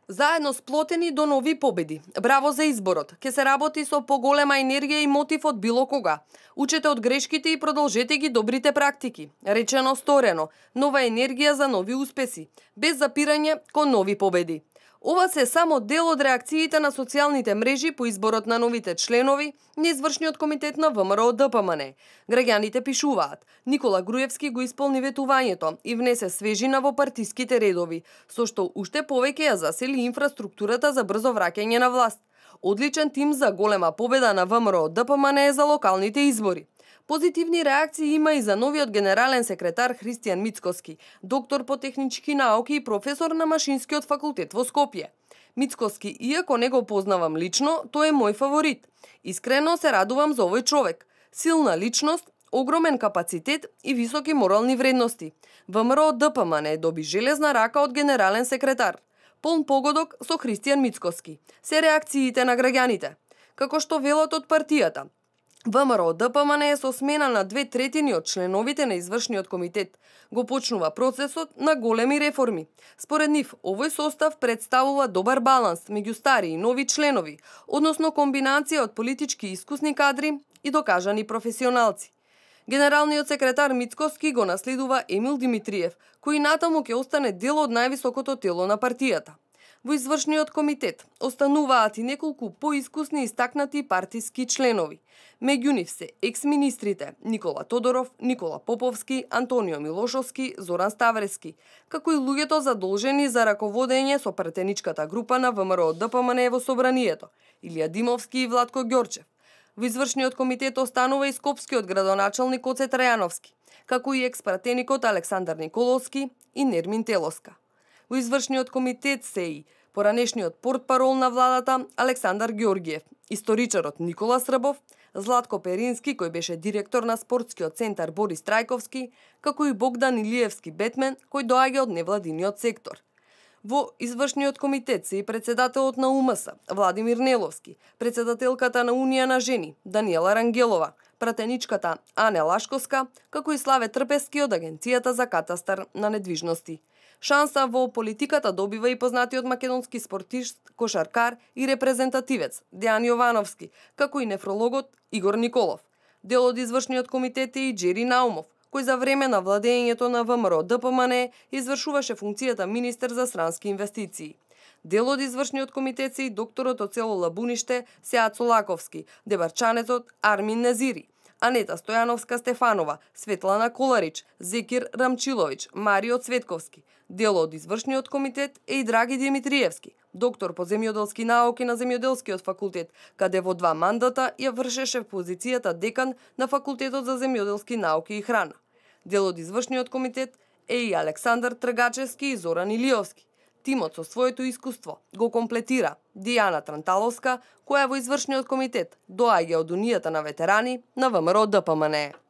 Заедно сплотени до нови победи. Браво за изборот. Ке се работи со поголема енергија и мотив од било кога. Учете од грешките и продолжете ги добрите практики. Речено сторено. Нова енергија за нови успеси. Без запирање кон нови победи. Ова се само дел од реакциите на социјалните мрежи по изборот на новите членови на извршниот комитет на ВМРО ДПМН. Граѓаните пишуваат: Никола Груевски го исполни ветувањето и внесе свежина во партиските редови, со што уште повеќе ја засили инфраструктурата за брзо враќање на власт. Одличен тим за голема победа на ВМРО ДПМН за локалните избори. Позитивни реакции има и за новиот генерален секретар Христијан Мицкоски, доктор по технички науки и професор на Машинскиот факултет во Скопје. Мицкоски, иако не го познавам лично, тој е мој фаворит. Искрено се радувам за овој човек. Силна личност, огромен капацитет и високи морални вредности. ВМРО ДПМН доби железна рака од генерален секретар. Полн погодок со Христијан Мицкоски. Се реакциите на граѓаните. Како што велат од партијата, ВМРО ДПМН е со смена на 2/3 од членовите на извршниот комитет. Го почнува процесот на големи реформи. Според нив, овој состав представува добар баланс меѓу стари и нови членови, односно комбинација од политички искусни кадри и докажани професионалци. Генералниот секретар Мицкоски го наследува Емил Димитриев, кој натаму ќе остане дел од највисокото тело на партијата. Во извршниот комитет остануваат и неколку поискусни истакнати партиски членови. Меѓу нив се екс-министрите Никола Тодоров, Никола Поповски, Антонио Милошовски, Зоран Ставрески, како и луѓето задолжени за раководење со пратеничката група на ВМРО ДПМН во Собранието, Илија Димовски и Владко Ѓорчев. Во извршниот комитет останува и скопскиот градоначалник Оце Трајановски, како и екс-пратеникот Александар Николовски и Нермин Телоска. Во извршниот комитет се и поранешниот портпарол на владата Александар Ѓоргиев, историчарот Никола Србов, Златко Перински, кој беше директор на спортскиот центар Борис Трајковски, како и Богдан Илиевски Бетмен, кој доаѓа од невладиниот сектор. Во извршниот комитет се и председателот на УМС Владимир Неловски, председателката на Унија на жени Даниела Рангелова, пратеничката Ане Лашковска, како и Славе Трпески од Агенцијата за катастар на недвижности. Шанса во политиката добива и познатиот македонски спортист, кошаркар и репрезентативец Дејан Јовановски, како и нефрологот Игор Николов. Дел од извршниот комитет е и Джери Наумов, кој за време на владењето на ВМРО ДПМН извршуваше функцијата министер за странски инвестиции. Дел од извршниот комитет се и докторот од село Лабуниште Сеат Солаковски, дебарчанецот Армин Незири, Анета Стојановска Стефанова, Светлана Коларич, Зекир Рамчилович, Марио Цветковски. Дел од извршниот комитет е и Драги Димитриевски, доктор по земјоделски науки на Земјоделскиот факултет, каде во 2 мандата ја вршеше позицијата декан на Факултетот за земјоделски науки и храна. Дел од извршниот комитет е и Александар Тргачевски и Зоран Илиовски. Тимот со своето искуство го комплетира Дијана Транталовска, која во извршниот комитет доаѓа од Унијата на ветерани на ВМРО ДПМН.